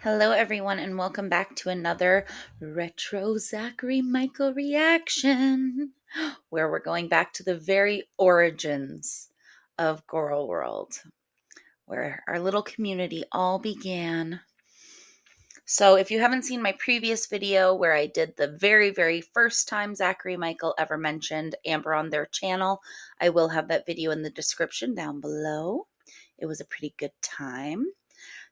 Hello, everyone, and welcome back to another retro Zachary Michael reaction, where we're going back to the very origins of Gorlworld, where our little community all began. So, if you haven't seen my previous video where I did the very, very first time Zachary Michael ever mentioned Amber on their channel, I will have that video in the description down below. It was a pretty good time.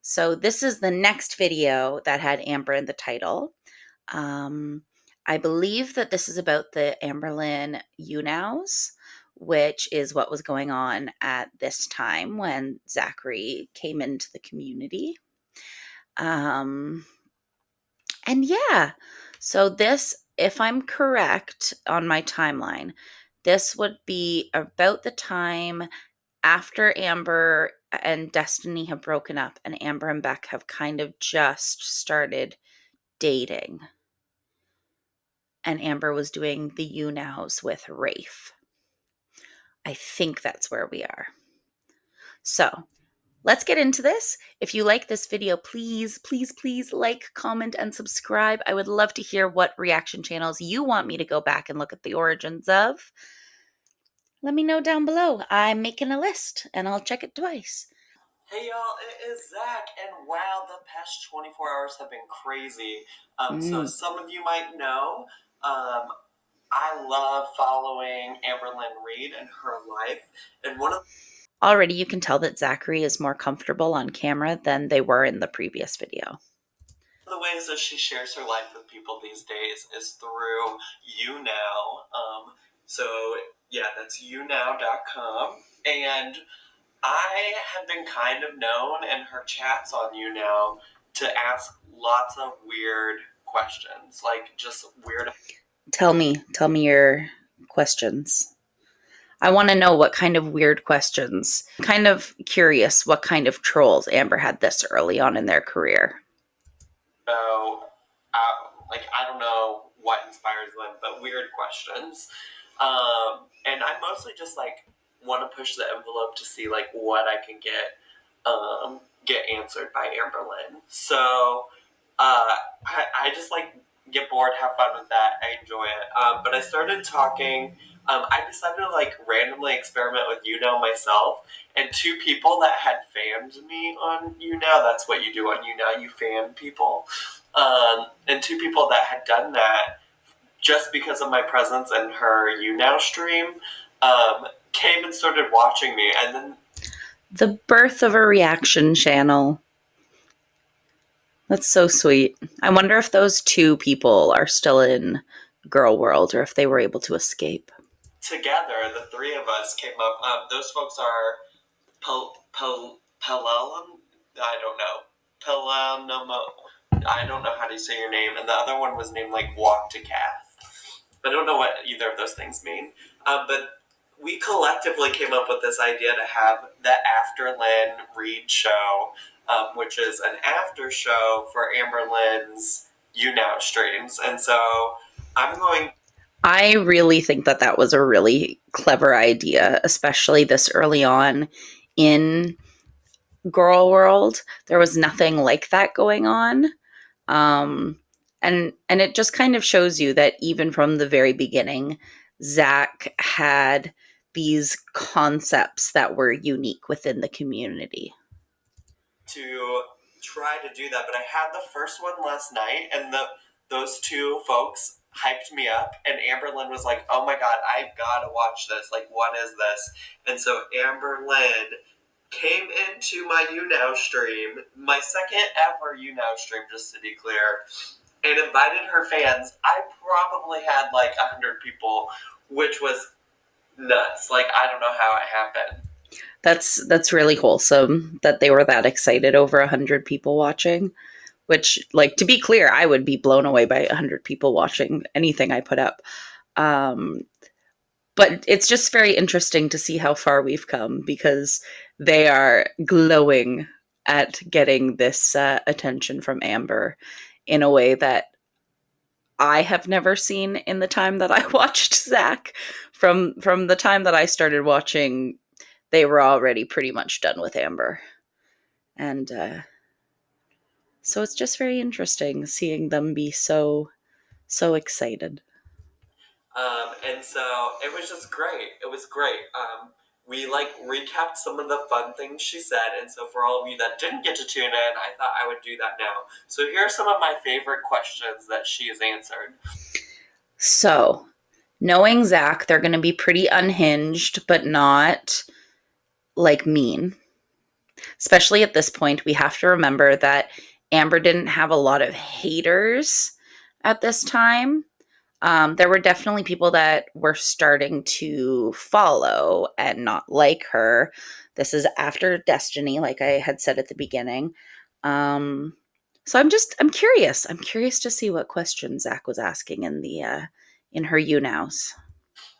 So this is the next video that had Amber in the title. I believe that this is about the Amberlynn YouNows, which is what was going on at this time when Zachary came into the community. And yeah, so this, if I'm correct on my timeline, this would be about the time after Amber and Destiny have broken up and Amber and Beck have kind of just started dating. And Amber was doing the YouNows with Rafe. I think that's where we are. So let's get into this. If you like this video, please, please, please like, comment, and subscribe. I would love to hear what reaction channels you want me to go back and look at the origins of. Let me know down below. I'm making a list and I'll check it twice. Hey y'all, it is Zach, and wow, the past 24 hours have been crazy. So some of you might know, I love following Amberlynn Reid and her life, and one of Already you can tell that Zachary is more comfortable on camera than they were in the previous video. the ways that she shares her life with people these days is through YouNow. So yeah, that's younow.com, and I have been kind of known in her chats on YouNow to ask lots of weird questions, like just weird. Tell me your questions. I want to know what kind of weird questions. I'm kind of curious what kind of trolls Amber had this early on in their career. So, like, I don't know what inspires them, but weird questions. And I mostly just like want to push the envelope to see like what I can get answered by Amberlynn. So, I just like get bored, have fun with that. I enjoy it. But I started talking. I decided to like randomly experiment with myself, and two people that had fanned me on that's what you do on you fan people. And two people that had done that just because of my presence in her stream came and started watching me, and then the birth of a reaction channel. That's so sweet. I wonder if those two people are still in Gorlworld or if they were able to escape. together, the three of us came up. Those folks are Pelelam. I don't know. Pelanomo. I don't know how to say your name. And the other one was named like Walk to Cath. I don't know what either of those things mean. But we collectively came up with this idea to have the Afterlynn Reid show, which is an after show for Amberlynn's streams. And so I'm going. I really think that that was a really clever idea, especially this early on in Gorlworld. There was nothing like that going on. And it just kind of shows you that even from the very beginning, Zach had these concepts that were unique within the community. To try to do that, but I had the first one last night, and those two folks hyped me up, and Amberlynn was like, "Oh my god, I've got to watch this! Like, what is this?" And so Amberlynn came into my stream, my second ever stream, just to be clear, and invited her fans. I probably had like 100 people, which was nuts. Like, I don't know how it happened. That's really wholesome that they were that excited over 100 people watching, which, like, to be clear, I would be blown away by 100 people watching anything I put up. But it's just very interesting to see how far we've come because they are glowing at getting this attention from Amber in a way that I have never seen in the time that I watched Zach. From the time that I started watching, they were already pretty much done with Amber. And So it's just very interesting seeing them be so excited. And so it was just great. It was great. We like recapped some of the fun things she said, and so for all of you that didn't get to tune in, I thought I would do that now. So here are some of my favorite questions that she has answered. So, knowing Zach, they're going to be pretty unhinged, but not like mean. Especially at this point, we have to remember that Amber didn't have a lot of haters at this time. There were definitely people that were starting to follow and not like her. This is after Destiny, like I had said at the beginning. Um, so I'm curious. I'm curious to see what questions Zach was asking in her you nows.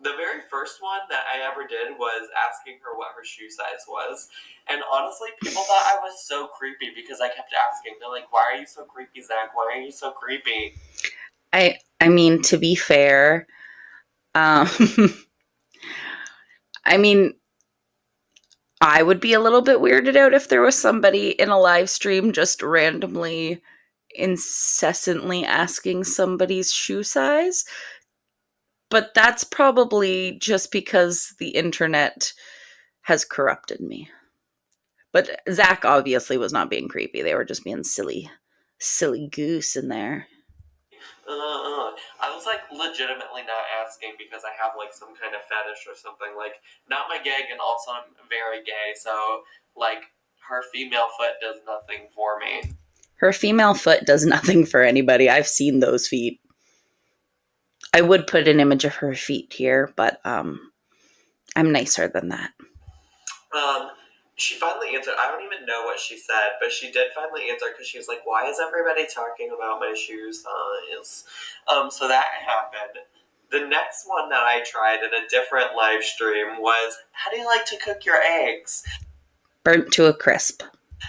The very first one that I ever did was asking her what her shoe size was. And honestly, people thought I was so creepy because I kept asking. They're like, why are you so creepy, Zach? Why are you so creepy? I mean, to be fair, um, I mean, I would be a little bit weirded out if there was somebody in a live stream just randomly, incessantly asking somebody's shoe size. But that's probably just because the internet has corrupted me. But Zach obviously was not being creepy. They were just being silly goose in there. I was like legitimately not asking because I have like some kind of fetish or something. Like, not my gig, and also I'm very gay, so like her female foot does nothing for me. Her female foot does nothing for anybody. I've seen those feet. I would put an image of her feet here, but I'm nicer than that. Um, she finally answered. I don't even know what she said, but she did finally answer because she was like, "Why is everybody talking about my shoe size?" So that happened. The next one that I tried in a different live stream was, "How do you like to cook your eggs?" Burnt to a crisp.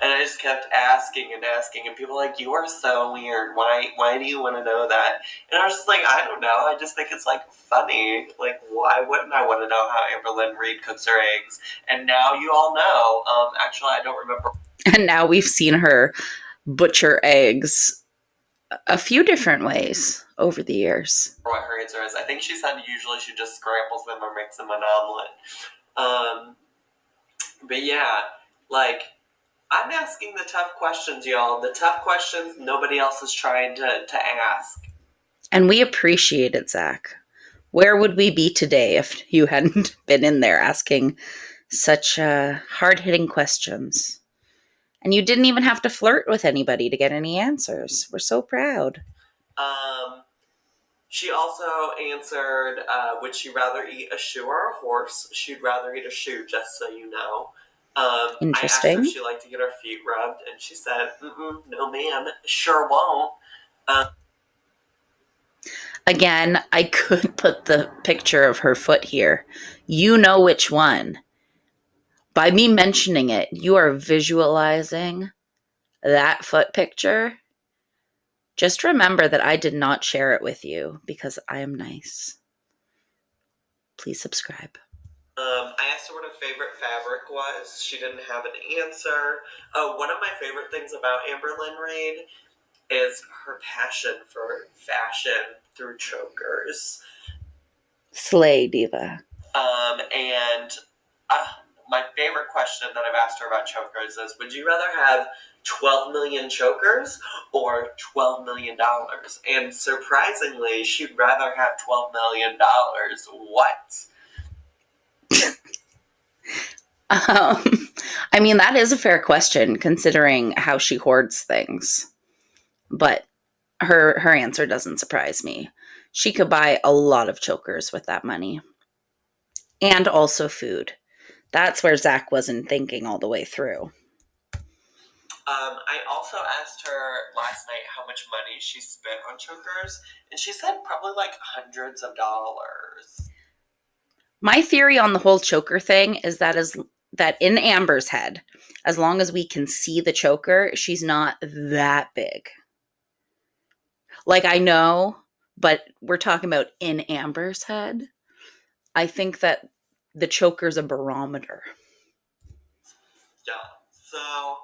And I just kept asking and asking, and people were like, "You are so weird. Why do you want to know that?" And I was just like, "I don't know. I just think it's like funny. Like, why wouldn't I want to know how Amberlynn Reed cooks her eggs?" And now you all know. Actually, I don't remember And now we've seen her butcher eggs a few different ways over the years. what her answer is. I think she said usually she just scrambles them or makes them an omelet. Um, but yeah, like, I'm asking the tough questions, y'all. The tough questions nobody else is trying to ask. And we appreciate it, Zach. Where would we be today if you hadn't been in there asking such hard hitting questions? And you didn't even have to flirt with anybody to get any answers. We're so proud. Um, she also answered, would she rather eat a shoe or a horse? She'd rather eat a shoe, just so you know. I asked her if Interesting. she liked to get her feet rubbed, and she said, no, ma'am, sure won't. Um, Again, I could put the picture of her foot here. You know which one. By me mentioning it, you are visualizing that foot picture. Just remember that I did not share it with you because I am nice. Please subscribe. I asked her what her favorite fabric was. She didn't have an answer. Oh, one of my favorite things about Amberlynn Reid is her passion for fashion through chokers. Slay, diva. And uh, my favorite question that I've asked her about chokers is, would you rather have 12 million chokers or $12 million? And surprisingly, she'd rather have $12 million. What? I mean, that is a fair question considering how she hoards things. But her answer doesn't surprise me. She could buy a lot of chokers with that money. And also food. That's where Zach wasn't thinking all the way through. I also asked her last night how much money she spent on chokers, and she said probably like hundreds of dollars. My theory on the whole choker thing is that in Amber's head, as long as we can see the choker, she's not that big. Like I know, but we're talking about in Amber's head. I think that the choker's a barometer. Yeah. So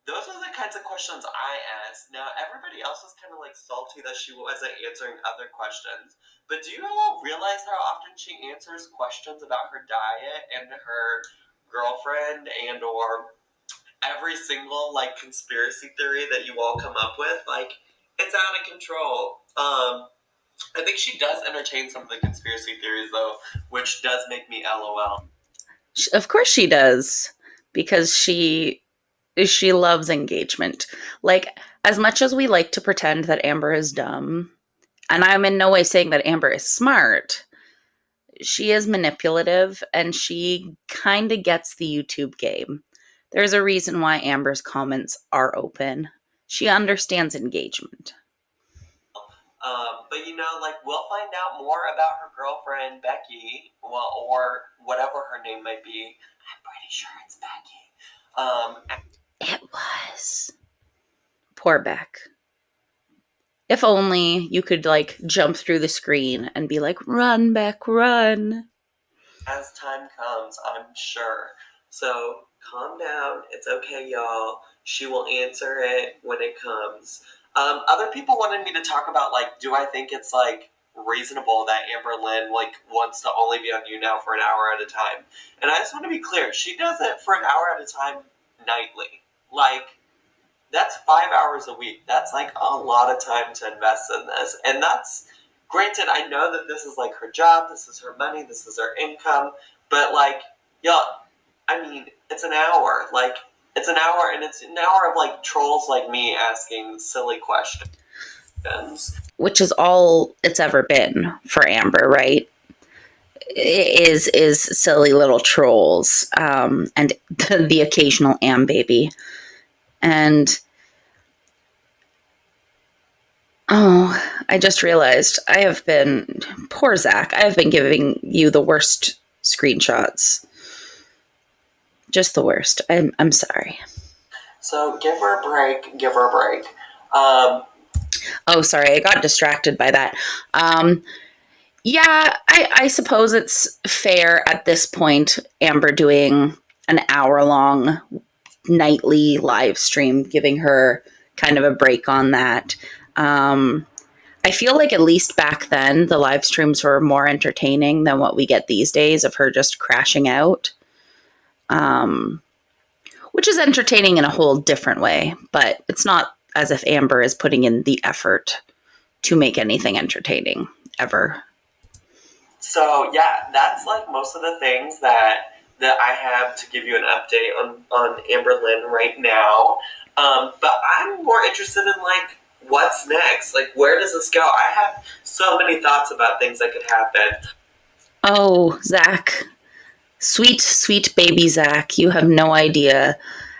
those are the kinds of questions I asked. Now, everybody else was kind of like salty that she wasn't answering other questions. But do you all realize how often she answers questions about her diet and her girlfriend and or every single like conspiracy theory that you all come up with? Like, it's out of control. I think she does entertain some of the conspiracy theories though, which does make me LOL. Of course she does, because she loves engagement. Like, as much as we like to pretend that Amber is dumb, and I'm in no way saying that Amber is smart, she is manipulative and she kind of gets the YouTube game. There's a reason why Amber's comments are open. She understands engagement. But you know, like we'll find out more about her girlfriend Becky, well, or whatever her name might be. I'm pretty sure it's Becky. It was. Poor Beck. If only you could like jump through the screen and be like, run, Beck, run. As time comes, I'm sure. So calm down. It's okay, y'all. She will answer it when it comes. Other people wanted me to talk about like, do I think it's like reasonable that Amber Lynn like wants to only be on You Now for an hour at a time? And I just want to be clear, she does it for an hour at a time nightly. Like that's 5 hours a week. That's like a lot of time to invest in this. And that's granted, I know that this is like her job, this is her money, this is her income, but like, yeah, I mean, it's an hour. Like, it's an hour, and it's an hour of like trolls like me asking silly questions. Which is all it's ever been for Amber, right? Is silly little trolls, and the occasional Am baby. And oh, I just realized I have been, poor Zach, I have been giving you the worst screenshots. Just the worst. I'm sorry. So give her a break. Give her a break. Oh, sorry, I got distracted by that. Yeah, I suppose it's fair at this point, Amber doing an hour long nightly live stream, giving her kind of a break on that. I feel like at least back then, the live streams were more entertaining than what we get these days of her just crashing out, which is entertaining in a whole different way. But it's not as if Amber is putting in the effort to make anything entertaining ever. So yeah, that's like most of the things that I have to give you an update on Amber Lynn right now. But I'm more interested in like what's next. Like where does this go? I have so many thoughts about things that could happen. Oh, Zach. Sweet, sweet baby Zach. You have no idea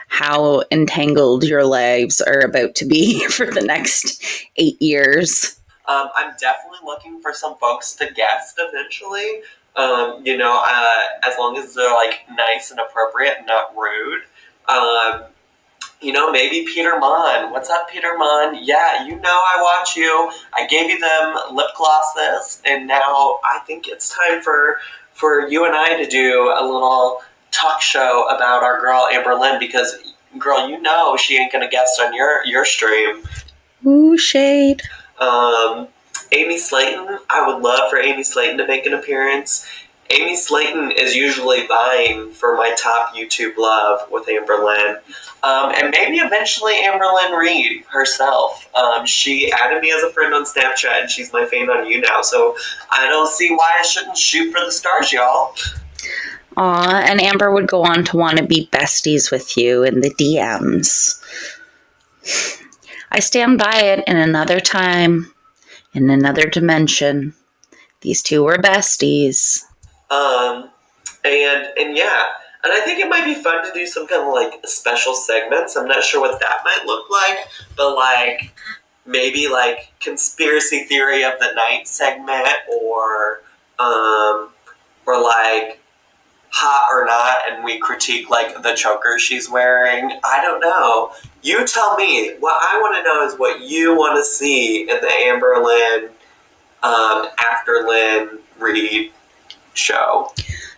how entangled your lives are about to be for the next 8 years. I'm definitely looking for some folks to guest eventually. As long as they're like nice and appropriate and not rude. Maybe Peter Mon. What's up, Peter Mon? Yeah, you know I watch you. I gave you them lip glosses, and now I think it's time for you and I to do a little talk show about our girl Amber Lynn because, girl, you know she ain't gonna guest on your stream. Ooh, shade. Amy Slayton. I would love for Amy Slayton to make an appearance. Amy Slayton is usually vying for my top YouTube love with Amber Lynn. And maybe eventually Amber Lynn Reed herself. She added me as a friend on Snapchat, and she's my fan on You Now, so I don't see why I shouldn't shoot for the stars, y'all. Aw, and Amber would go on to want to be besties with you in the DMs. I stand by it. In another time, in another dimension, these two were besties. And yeah, and I think it might be fun to do some kind of like special segments. I'm not sure what that might look like, but like maybe like conspiracy theory of the night segment, or like hot or not, and we critique like the choker she's wearing. I don't know. You tell me. What I want to know is what you want to see in the Amber Lynn, after Lynn Reed show.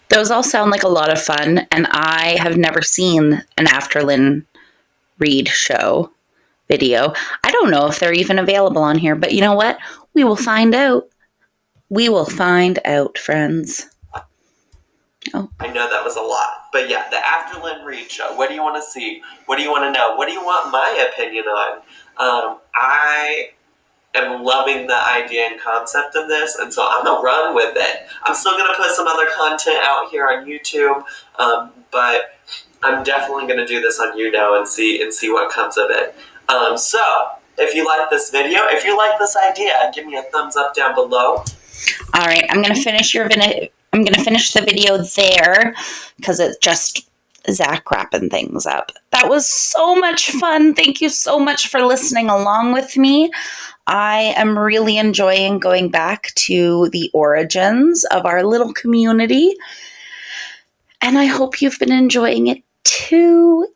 Those all sound like a lot of fun, and I have never seen an After Lynn read show video. I don't know if they're even available on here, but you know what? We will find out. We will find out, friends. Oh. I know that was a lot. But yeah, the After Lynn Reed show. What do you want to see? What do you want to know? What do you want my opinion on? I am loving the idea and concept of this, and so I'm gonna run with it. I'm still gonna put some other content out here on YouTube, but I'm definitely gonna do this on YouNow and see what comes of it. So if you like this video, if you like this idea, give me a thumbs up down below. All right, I'm gonna finish I'm gonna finish the video there because it's just Zach wrapping things up. That was so much fun. Thank you so much for listening along with me. I am really enjoying going back to the origins of our little community, and I hope you've been enjoying it too.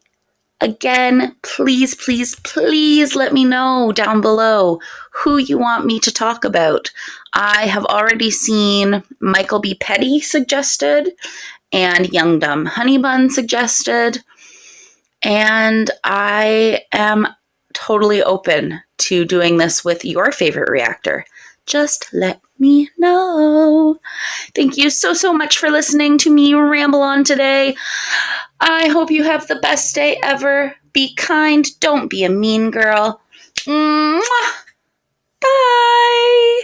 Again, please, please, please let me know down below who you want me to talk about. I have already seen Michael B. Petty suggested and Young Dumb Honey Bun suggested, and I am totally open to doing this with your favorite reactor. Just let me know. Thank you so, so much for listening to me ramble on today. I hope you have the best day ever. Be kind. Don't be a mean girl. Mwah. Bye.